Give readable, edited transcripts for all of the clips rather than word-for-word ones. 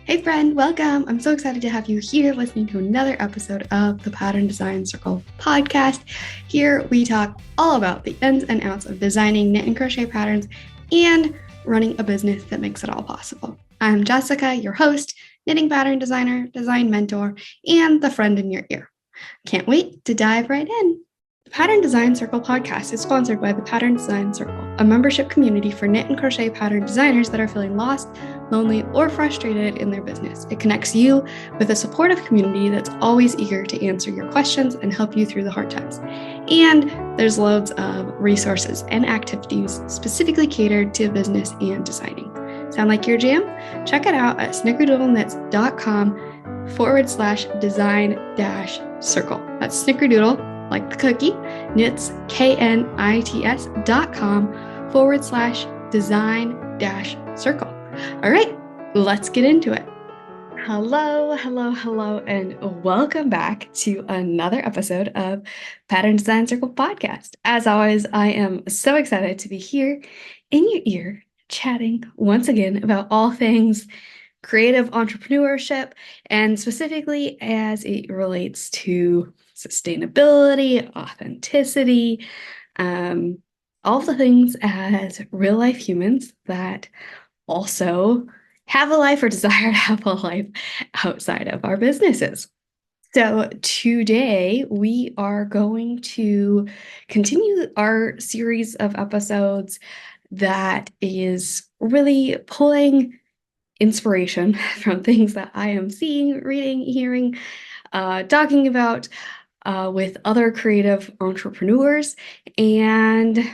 Hey friend, welcome. I'm so excited to have you here listening to another episode of the Pattern Design Circle podcast. Here we talk all about the ins and outs of designing knit and crochet patterns and running a business that makes it all possible. I'm Jessica, your host, knitting pattern designer, design mentor, and the friend in your ear. Can't wait to dive right in. The Pattern Design Circle podcast is sponsored by the Pattern Design Circle, a membership community for knit and crochet pattern designers that are feeling lost, lonely, or frustrated in their business. It connects you with a supportive community that's always eager to answer your questions and help you through the hard times. And there's loads of resources and activities specifically catered to business and designing. Sound like your jam? Check it out at snickerdoodleknits.com/design-circle. That's snickerdoodle, like the cookie, knits, knits.com/design-circle. All right, let's get into it. Hello, and welcome back to another episode of Pattern Design Circle podcast. As always, I am so excited to be here in your ear, chatting once again about all things creative entrepreneurship, and specifically as it relates to sustainability, authenticity, all the things as real life humans that also have a life or desire to have a life outside of our businesses. So today we are going to continue our series of episodes that is really pulling inspiration from things that I am seeing, reading, hearing, talking about with other creative entrepreneurs and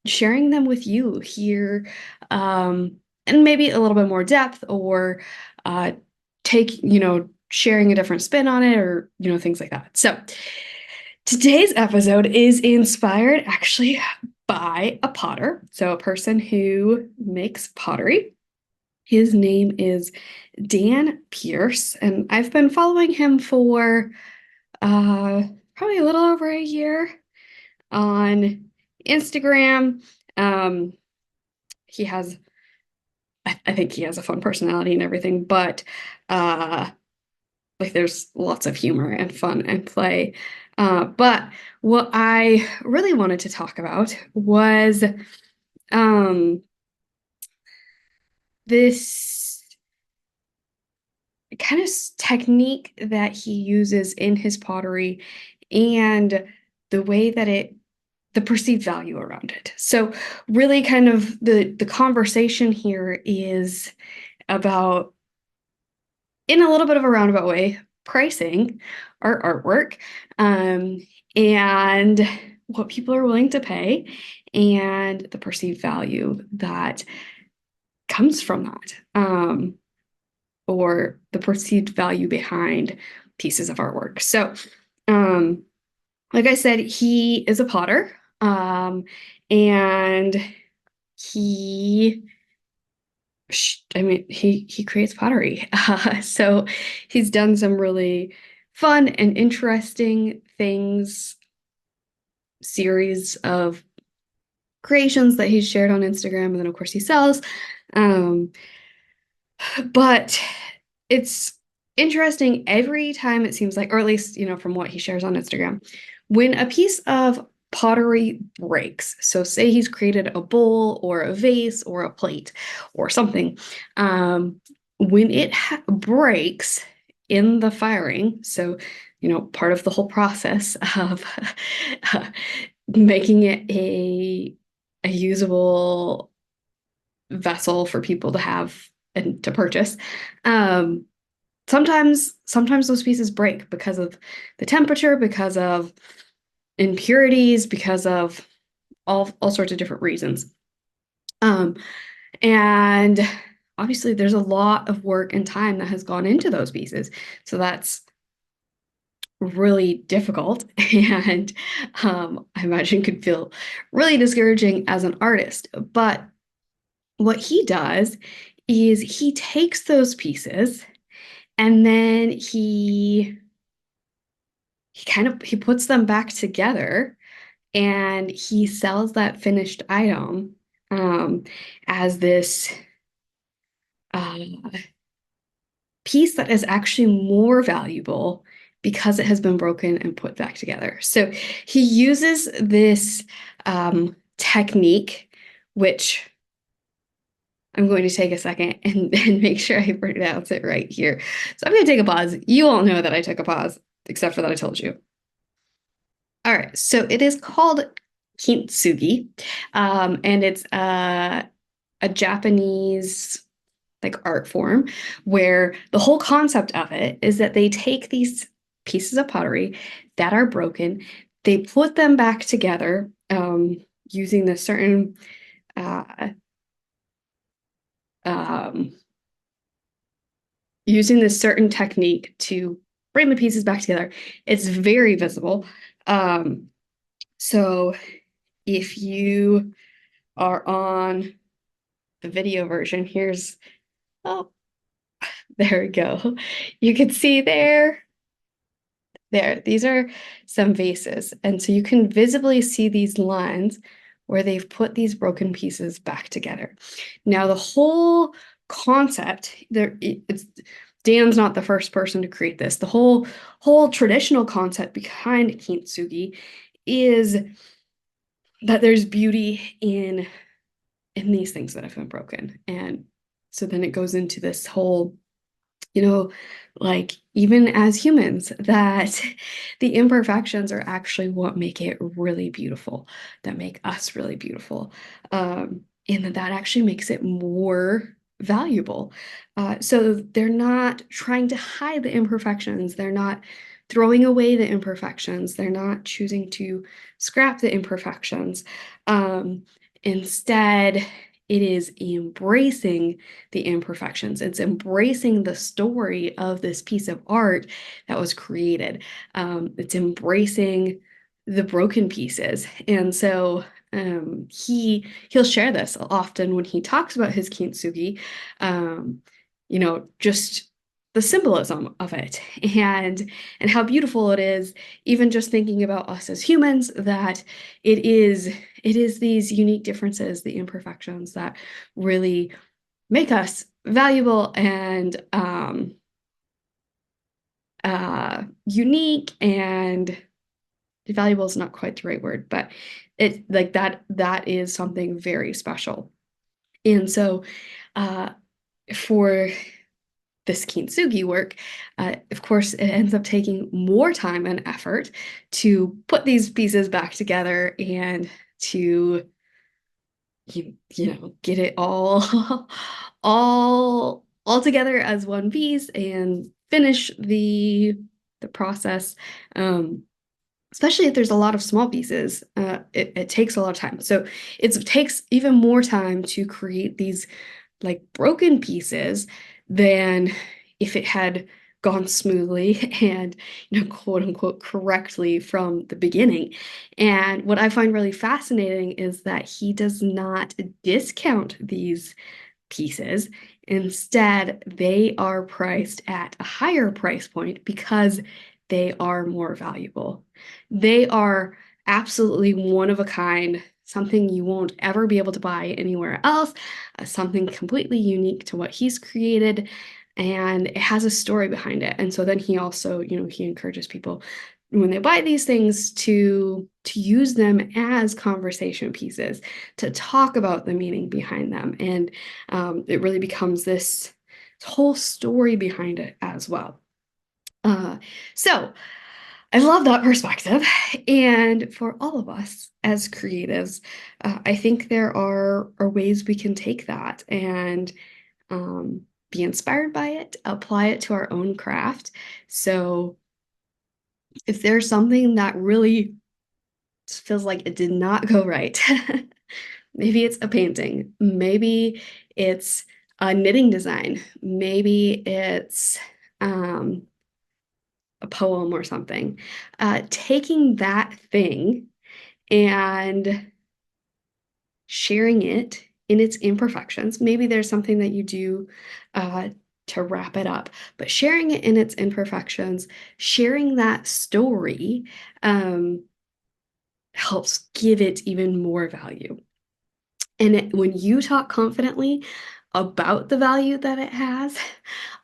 sharing them with you here, and maybe a little bit more depth or sharing a different spin on it or, things like that. So today's episode is inspired actually by a potter, so a person who makes pottery. His name is Dan Pearce, and I've been following him for probably a little over a year on Instagram. He has, I think he has a fun personality and everything, but there's lots of humor and fun and play. But what I really wanted to talk about was this kind of technique that he uses in his pottery and the way that the perceived value around it. So really kind of the conversation here is about, in a little bit of a roundabout way, pricing our artwork, and what people are willing to pay and the perceived value that comes from that. Or the perceived value behind pieces of artwork. So, like I said, he is a potter, and he creates pottery. So he's done some really fun and interesting things, series of creations that he's shared on Instagram, and then of course he sells. But it's interesting every time it seems like, or at least, from what he shares on Instagram, when a piece of pottery breaks. So say he's created a bowl or a vase or a plate or something. When it breaks in the firing, so, part of the whole process of making it a usable vessel for people to have and to purchase. Sometimes those pieces break because of the temperature, because of impurities, because of all sorts of different reasons. And obviously there's a lot of work and time that has gone into those pieces. So that's really difficult and I imagine could feel really discouraging as an artist. But what he does is he takes those pieces and then he puts them back together and he sells that finished item as this piece that is actually more valuable because it has been broken and put back together. So he uses this technique, which I'm going to take a second and make sure I pronounce it right here. So I'm going to take a pause. You all know that I took a pause, except for that I told you. All right, so it is called Kintsugi, and it's a Japanese like art form where the whole concept of it is that they take these pieces of pottery that are broken, they put them back together using this certain uh, um, using this certain technique to bring the pieces back together. It's very visible. So if you are on the video version, here's, oh, there we go. You can see there, these are some vases. And so you can visibly see these lines where they've put these broken pieces back together. Now, the whole concept, Dan's not the first person to create this. The whole traditional concept behind Kintsugi is that there's beauty in these things that have been broken. And so then it goes into this whole, like even as humans, that the imperfections are actually what make it really beautiful, that make us really beautiful. And that actually makes it more valuable. So they're not trying to hide the imperfections. They're not throwing away the imperfections. They're not choosing to scrap the imperfections. Instead, it is embracing the imperfections. It's embracing the story of this piece of art that was created. It's embracing the broken pieces. And so he'll share this often when he talks about his kintsugi, just the symbolism of it and how beautiful it is, even just thinking about us as humans, that it is these unique differences, the imperfections that really make us valuable and unique. And valuable is not quite the right word, but it like that is something very special. And so for this kintsugi work, of course, it ends up taking more time and effort to put these pieces back together and to get it all all together as one piece and finish the process. Especially if there's a lot of small pieces, it takes a lot of time. So it takes even more time to create these like broken pieces than if it had gone smoothly and quote unquote correctly from the beginning. And what I find really fascinating is that he does not discount these pieces. Instead, they are priced at a higher price point because they are more valuable. They are absolutely one of a kind, something you won't ever be able to buy anywhere else, something completely unique to what he's created, and it has a story behind it. And so then he also, he encourages people when they buy these things to use them as conversation pieces, to talk about the meaning behind them. And it really becomes this whole story behind it as well. So I love that perspective. And for all of us as creatives, I think there are ways we can take that and be inspired by it, apply it to our own craft. So if there's something that really feels like it did not go right, maybe it's a painting, maybe it's a knitting design, maybe it's a poem or something. Taking that thing and sharing it in its imperfections. Maybe there's something that you do to wrap it up, but sharing it in its imperfections, sharing that story helps give it even more value. And when you talk confidently about the value that it has,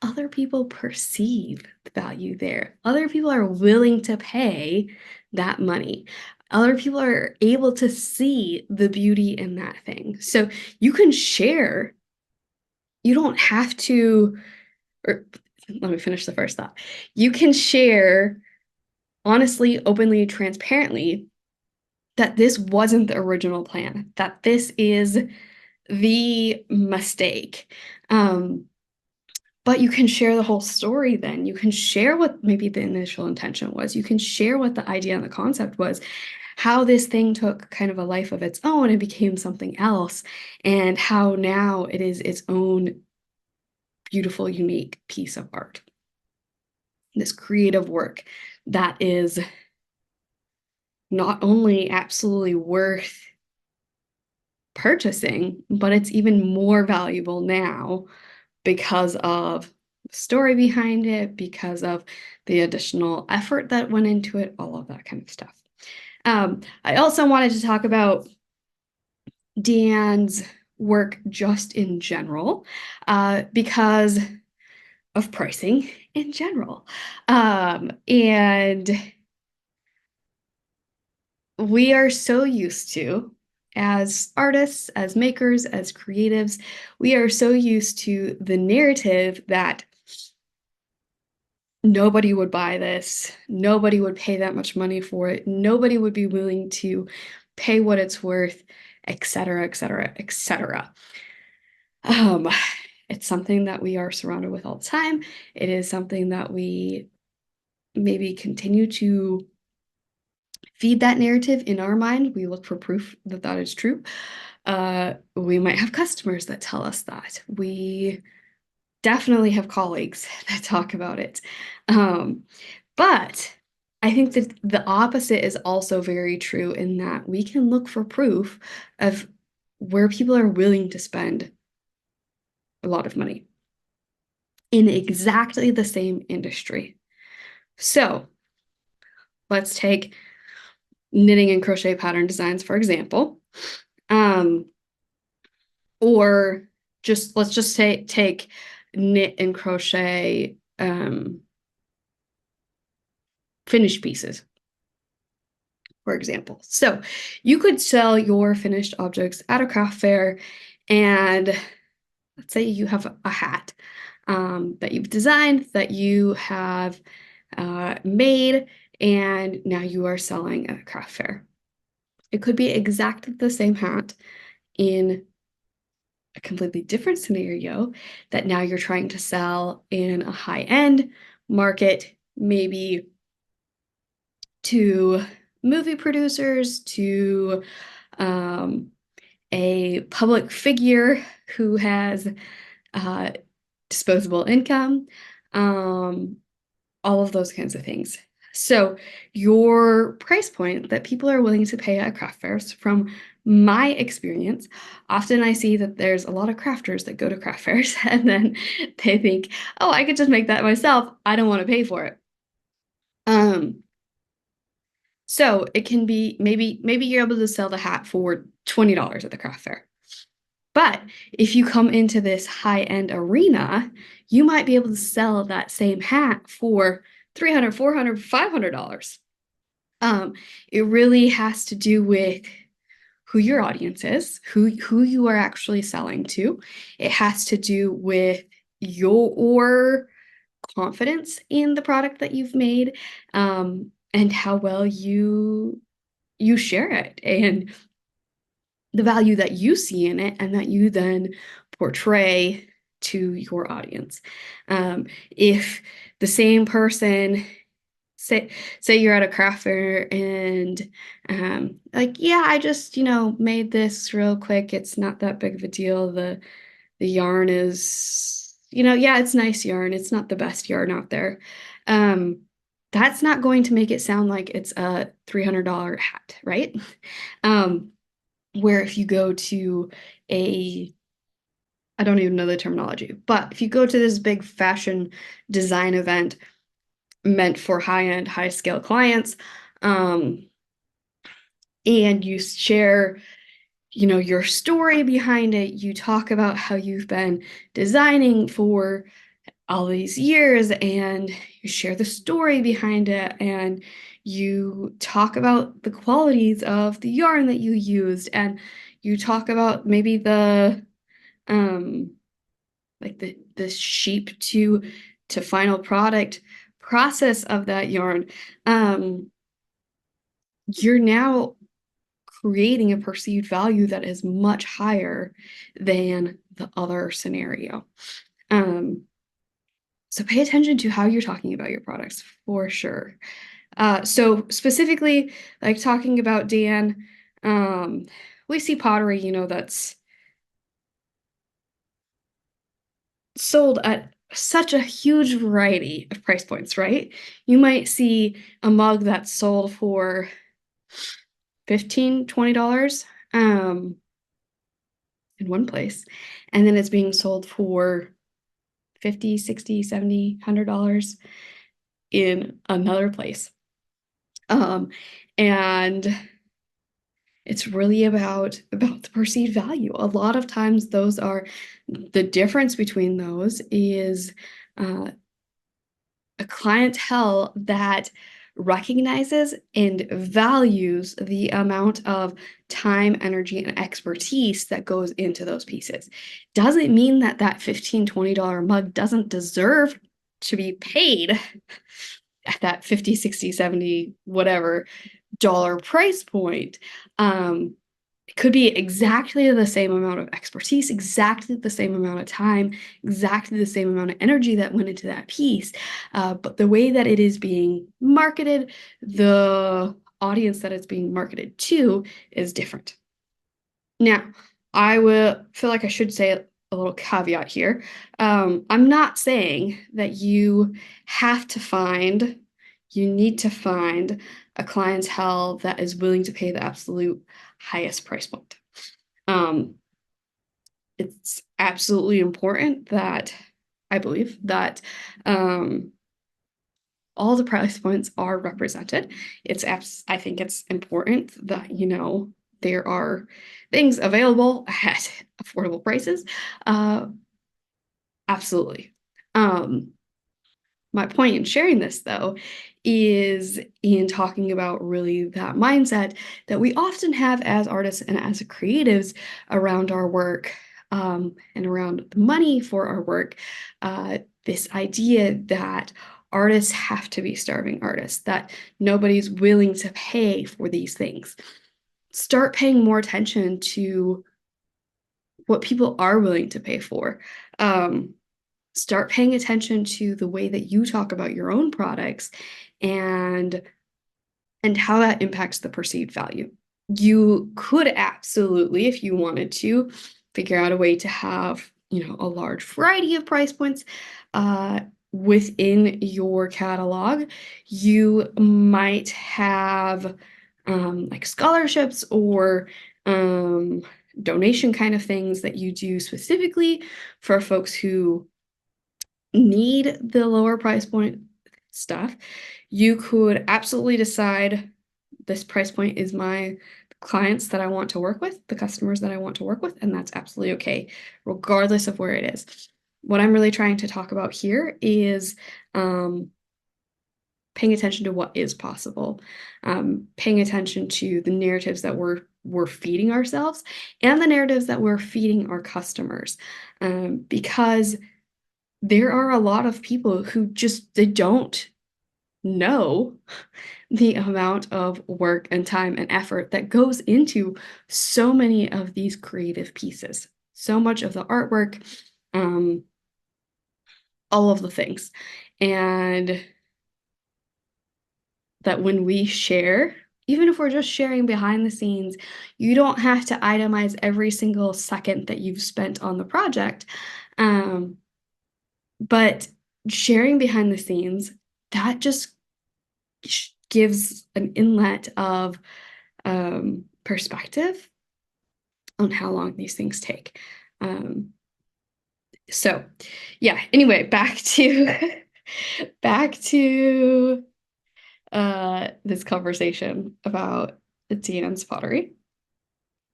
other people perceive the value there. Other people are willing to pay that money. Other people are able to see the beauty in that thing. So you can share. You don't have to, or let me finish the first thought. You can share honestly, openly, transparently that this wasn't the original plan, that this is the mistake. But you can share the whole story then. You can share what maybe the initial intention was. You can share what the idea and the concept was, how this thing took kind of a life of its own and became something else, and how now it is its own beautiful, unique piece of art. This creative work that is not only absolutely worth purchasing, but it's even more valuable now because of the story behind it, because of the additional effort that went into it, all of that kind of stuff. I also wanted to talk about Deanne's work just in general, because of pricing in general. And we are so used to, as artists, as makers, as creatives, we are so used to the narrative that nobody would buy this, nobody would pay that much money for it, nobody would be willing to pay what it's worth, etc., etc., etc. It's something that we are surrounded with all the time. It is something that we maybe continue to feed that narrative in our mind. We look for proof that that is true. We might have customers that tell us that. We definitely have colleagues that talk about it. But I think that the opposite is also very true in that we can look for proof of where people are willing to spend a lot of money in exactly the same industry. So let's take knitting and crochet pattern designs, for example. Or just let's just say take knit and crochet finished pieces, for example. So you could sell your finished objects at a craft fair, and let's say you have a hat that you've designed, that you have made, and now you are selling at a craft fair. It could be exactly the same hat in a completely different scenario that now you're trying to sell in a high-end market, maybe to movie producers, to a public figure who has disposable income, all of those kinds of things. So your price point that people are willing to pay at craft fairs, from my experience, often I see that there's a lot of crafters that go to craft fairs and then they think, oh, I could just make that myself. I don't want to pay for it. So it can be maybe you're able to sell the hat for $20 at the craft fair. But if you come into this high-end arena, you might be able to sell that same hat for $300, $400, $500. It really has to do with who your audience is, who you are actually selling to. It has to do with your confidence in the product that you've made, and how well you share it, and the value that you see in it, and that you then portray to your audience. If the same person, say you're at a craft fair and like, yeah, I just made this real quick, it's not that big of a deal, the yarn is, yeah, it's nice yarn, it's not the best yarn out there. That's not going to make it sound like it's a $300 hat, right? Where if you go to I don't even know the terminology, but if you go to this big fashion design event meant for high-end, high-scale clients, and you share your story behind it. You talk about how you've been designing for all these years, and you share the story behind it, and you talk about the qualities of the yarn that you used, and you talk about maybe the like the sheep to final product process of that yarn. You're now creating a perceived value that is much higher than the other scenario. Um, so pay attention to how you're talking about your products for sure. So specifically, like talking about Dan, we see pottery, that's sold at such a huge variety of price points, right? You might see a mug that's sold for $15, $20 in one place, and then it's being sold for 50, 60, 70, $100 in another place. And it's really about the perceived value. A lot of times those are the difference between those is a clientele that recognizes and values the amount of time, energy, and expertise that goes into those pieces. Doesn't mean that that $15, $20 mug doesn't deserve to be paid at that 50, 60, 70, whatever dollar price point. It could be exactly the same amount of expertise, exactly the same amount of time, exactly the same amount of energy that went into that piece. But the way that it is being marketed, the audience that it's being marketed to is different. Now, I will feel like I should say a little caveat here. I'm not saying that you need to find a clientele that is willing to pay the absolute highest price point. Um, it's absolutely important that I believe that all the price points are represented. I think it's important that there are things available at affordable prices. Uh, Absolutely. Um, my point in sharing this, though, is in talking about really that mindset that we often have as artists and as creatives around our work, and around the money for our work. This idea that artists have to be starving artists, that nobody's willing to pay for these things. Start paying more attention to what people are willing to pay for. Start paying attention to the way that you talk about your own products and how that impacts the perceived value. You could absolutely, if you wanted to, figure out a way to have, a large variety of price points within your catalog. You might have like scholarships or donation kind of things that you do specifically for folks who need the lower price point stuff. You could absolutely decide this price point is my clients that I want to work with, the customers that I want to work with, and that's absolutely okay, regardless of where it is. What I'm really trying to talk about here is paying attention to what is possible, paying attention to the narratives that we're feeding ourselves and the narratives that we're feeding our customers, because there are a lot of people who they don't know the amount of work and time and effort that goes into so many of these creative pieces, so much of the artwork, all of the things. And that when we share, even if we're just sharing behind the scenes, you don't have to itemize every single second that you've spent on the project. But sharing behind the scenes, that just gives an inlet of perspective on how long these things take. So yeah, anyway, back to this conversation about Dan's pottery.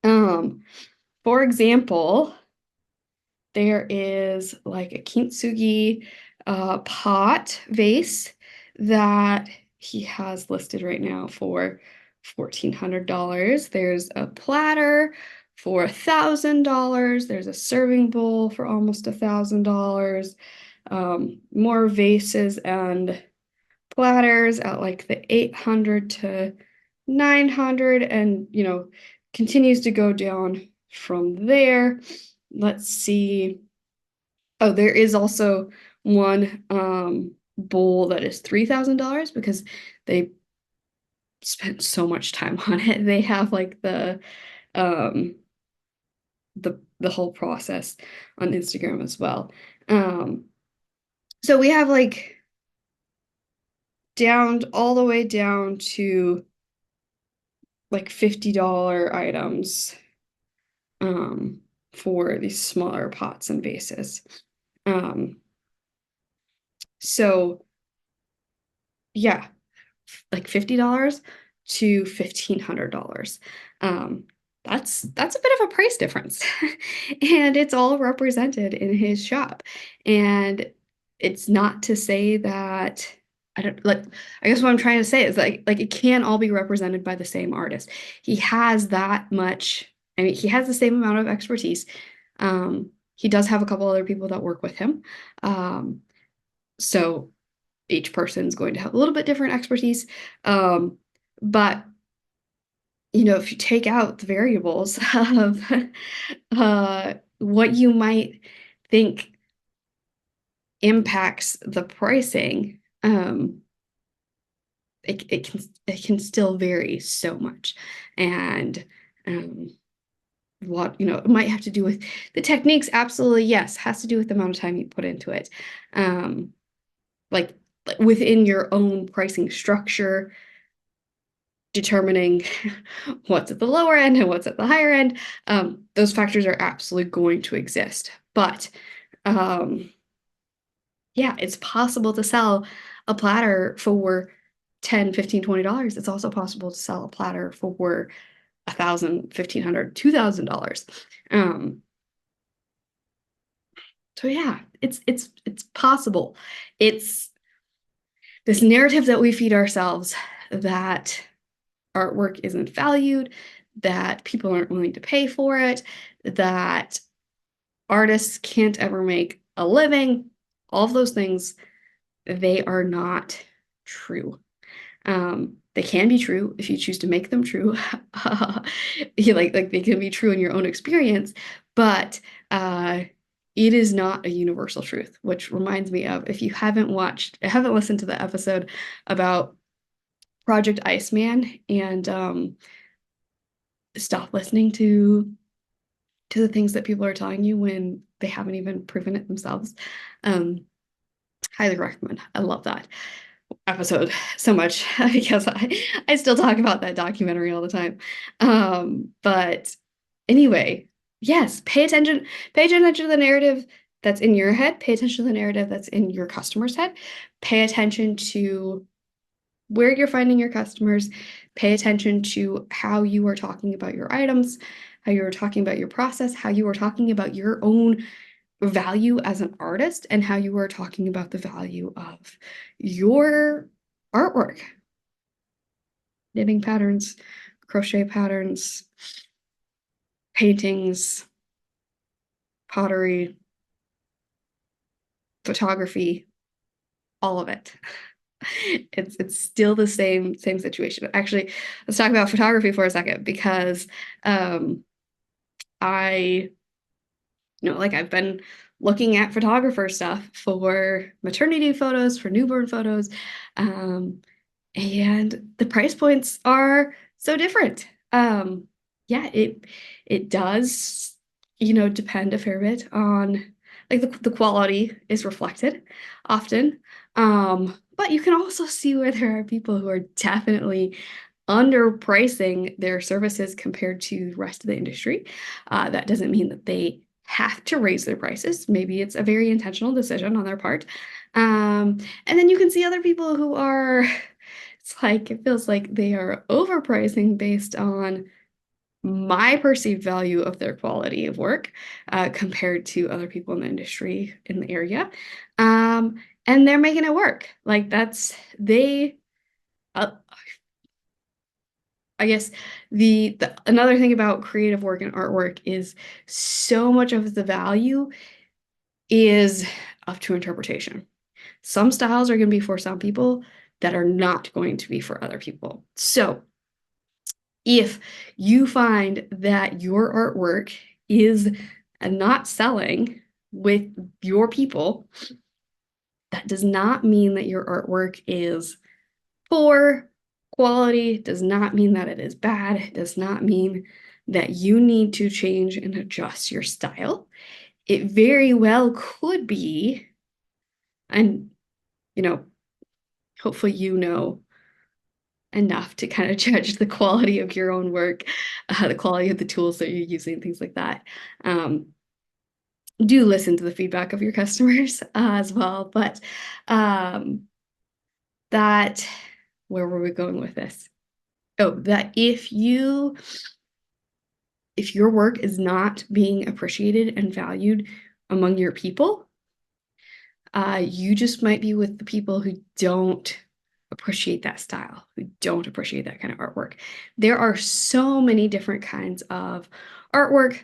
Um, for example, there is like a Kintsugi pot vase that he has listed right now for $1,400. There's a platter for $1,000. There's a serving bowl for almost $1,000. More vases and platters at like the 800 to 900, and continues to go down from there. Let's see. Oh, there is also one bowl that is $3,000 because they spent so much time on it. They have like um the whole process on Instagram as well. So we have like down all the way down to like $50 items um for these smaller pots and vases. Um so yeah, like $50 to $1,500. Um, that's a bit of a price difference. And it's all represented in his shop. And it's not to say that I don't like I guess what I'm trying to say is like it can all be represented by the same artist. He has that much, I mean, he has the same amount of expertise. He does have a couple other people that work with him. So each person's going to have a little bit different expertise. But if you take out the variables of what you might think impacts the pricing, it can still vary so much. And what it might have to do with the techniques, absolutely, yes, has to do with the amount of time you put into it. Like within your own pricing structure, determining what's at the lower end and what's at the higher end, those factors are absolutely going to exist. But yeah, it's possible to sell a platter for $10, $15, $20. It's also possible to sell a platter for $1,000, $1,500, $2,000. So yeah, it's possible. It's this narrative that we feed ourselves that artwork isn't valued, that people aren't willing to pay for it, that artists can't ever make a living. All of those things, they are not true. They can be true if you choose to make them true. Like they can be true in your own experience, but it is not a universal truth, which reminds me of, if you haven't listened to the episode about Project Iceman, and stop listening to the things that people are telling you when they haven't even proven it themselves. Highly recommend. I love that episode so much because I still talk about that documentary all the time. But anyway, yes, pay attention to the narrative that's in your head, pay attention to the narrative that's in your customer's head, pay attention to where you're finding your customers, pay attention to how you are talking about your items, how you are talking about your process, how you are talking about your own value as an artist, and how you are talking about the value of your artwork. Knitting patterns, crochet patterns, paintings, pottery, photography, all of it. It's still the same situation. Actually, let's talk about photography for a second, because I like I've been looking at photographer stuff for maternity photos, for newborn photos, and the price points are so different. Yeah, it does, depend a fair bit on, like, the quality is reflected often. But you can also see where there are people who are definitely underpricing their services compared to the rest of the industry. That doesn't mean that they have to raise their prices. Maybe it's a very intentional decision on their part. And then you can see other people who are, it feels like they are overpricing based on my perceived value of their quality of work compared to other people in the industry in the area. And they're making it work. Like uh, I guess the another thing about creative work and artwork is so much of the value is up to interpretation. Some styles are going to be for some people that are not going to be for other people. So if you find that your artwork is not selling with your people, that does not mean that your artwork is poor quality, does not mean that it is bad, it does not mean that you need to change and adjust your style. It very well could be, and you know, hopefully you know enough to kind of judge the quality of your own work, the quality of the tools that you're using, things like that. Um, do listen to the feedback of your customers as well. But that, where were we going with this? Oh, that if your work is not being appreciated and valued among your people, you just might be with the people who don't appreciate that style, who don't appreciate that kind of artwork. There are so many different kinds of artwork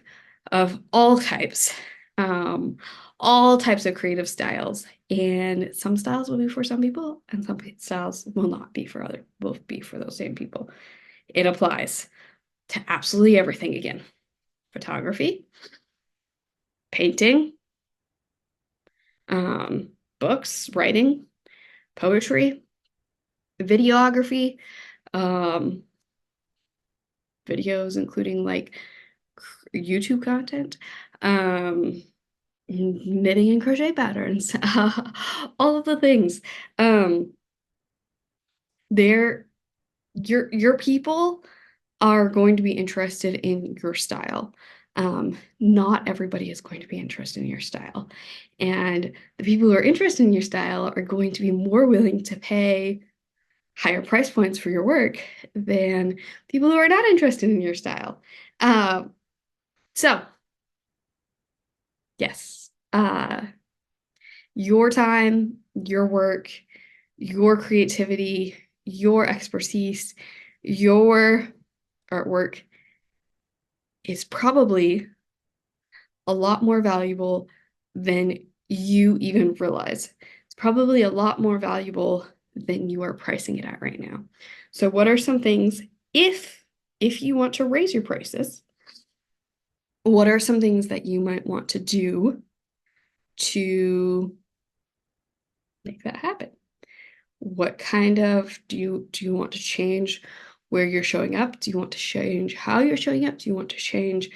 of all types of creative styles. And some styles will be for some people, and some styles will be for those same people. It applies to absolutely everything again. Photography, painting, books, writing, poetry, videography, um, videos, including like YouTube content, knitting and crochet patterns, all of the things. They're your people are going to be interested in your style. Not everybody is going to be interested in your style. And the people who are interested in your style are going to be more willing to pay higher price points for your work than people who are not interested in your style. So, yes, your time, your work, your creativity, your expertise, your artwork is probably a lot more valuable than you even realize. It's probably a lot more valuable than you are pricing it at right now. So what are some things, if you want to raise your prices, what are some things that you might want to do to make that happen? What kind of do you want to change where you're showing up? Do you want to change how you're showing up? Do you want to change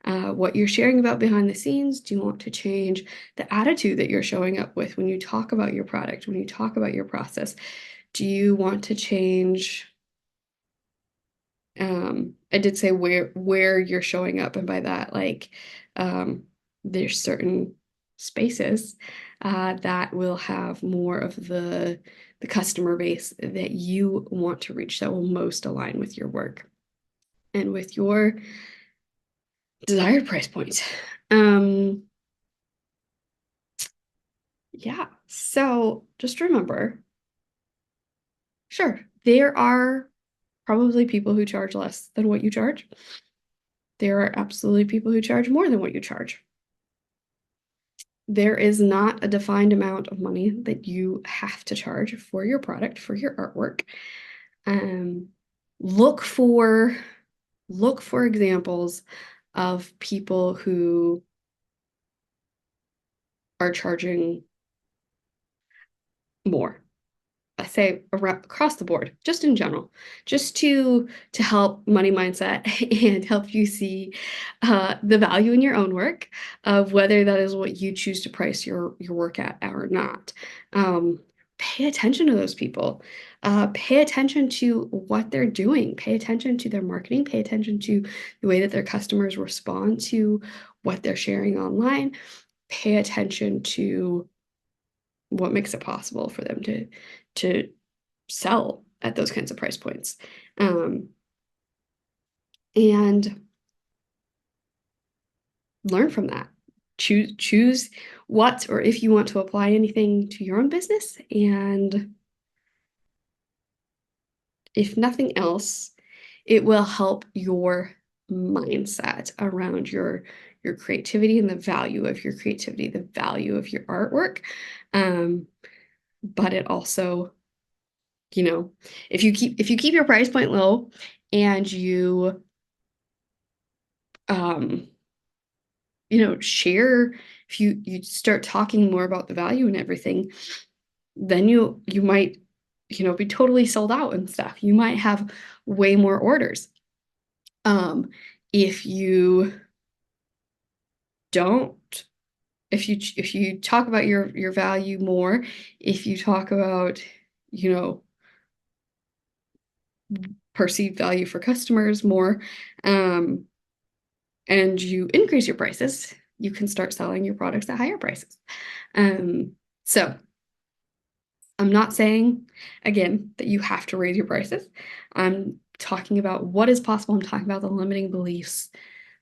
what you're sharing about behind the scenes? Do you want to change the attitude that you're showing up with when you talk about your product, when you talk about your process? Do you want to change? I did say where you're showing up, and by that, like, there's certain spaces that will have more of the customer base that you want to reach that will most align with your work and with your desired price point. Yeah, so just remember, sure, there are probably people who charge less than what you charge. There are absolutely people who charge more than what you charge. There is not a defined amount of money that you have to charge for your product, for your artwork. Um, look for examples of people who are charging more. I say across the board, just in general, just to help money mindset and help you see the value in your own work of whether that is what you choose to price your work at or not. Pay attention to those people. Pay attention to what they're doing. Pay attention to their marketing. Pay attention to the way that their customers respond to what they're sharing online. Pay attention to what makes it possible for them to sell at those kinds of price points. And learn from that. Choose what, or if you want to apply anything to your own business. And if nothing else, it will help your mindset around your creativity and the value of your creativity, the value of your artwork. But it also, if you keep your price point low and you share, if you start talking more about the value and everything, then you might, be totally sold out and stuff. You might have way more orders. If you don't, if you talk about your value more, if you talk about, perceived value for customers more, and you increase your prices, you can start selling your products at higher prices. So I'm not saying, again, that you have to raise your prices. I'm talking about what is possible. I'm talking about the limiting beliefs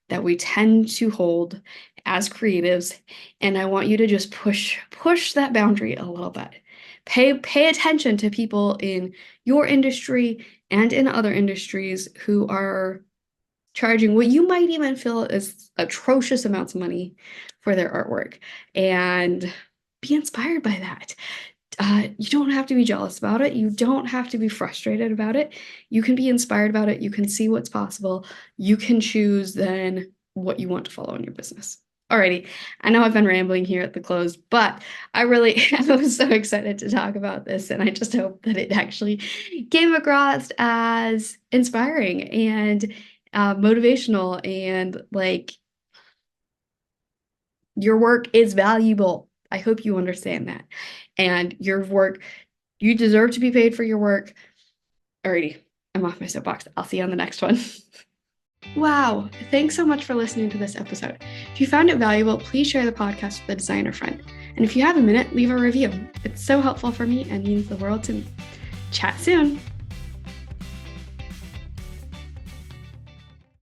that we tend to hold as creatives. And I want you to just push that boundary a little bit. Pay attention to people in your industry and in other industries who are charging what you might even feel is atrocious amounts of money for their artwork, and be inspired by that. You don't have to be jealous about it. You don't have to be frustrated about it. You can be inspired about it. You can see what's possible. You can choose then what you want to follow in your business. Alrighty, I know I've been rambling here at the close, but I was so excited to talk about this, and I just hope that it actually came across as inspiring and motivational, and like, your work is valuable. I hope you understand that. And your work, you deserve to be paid for your work. Alrighty, I'm off my soapbox. I'll see you on the next one. Wow, thanks so much for listening to this episode. If you found it valuable, please share the podcast with a designer friend. And if you have a minute, leave a review. It's so helpful for me and means the world to me. Chat soon.